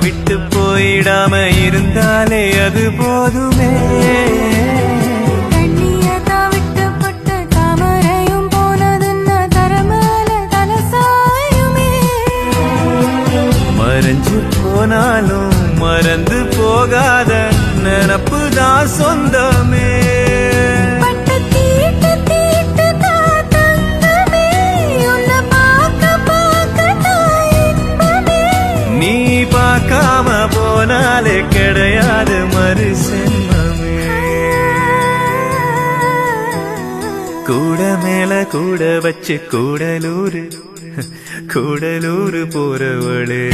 விட்டு போயிடாம இருந்தாலே அது போதுமே. தண்ணியதா விட்டு பட்டு தாமரையும் போனதுன்னா தரமேல தலசாயுமே. மறைஞ்சு போனாலும் மறந்து போகாத நினப்புதான் சொந்தமே. பட்டு தீட்டு தீட்டு தான் தங்கமே, உன்னை பார்க்க பார்க்க தான் இன்பமே. நீ பார்க்காம போனாலே கிடையாது மறு சென்மமே. கூட மேல கூட வச்சு கூடலூரு கூடலூரு போறவளே.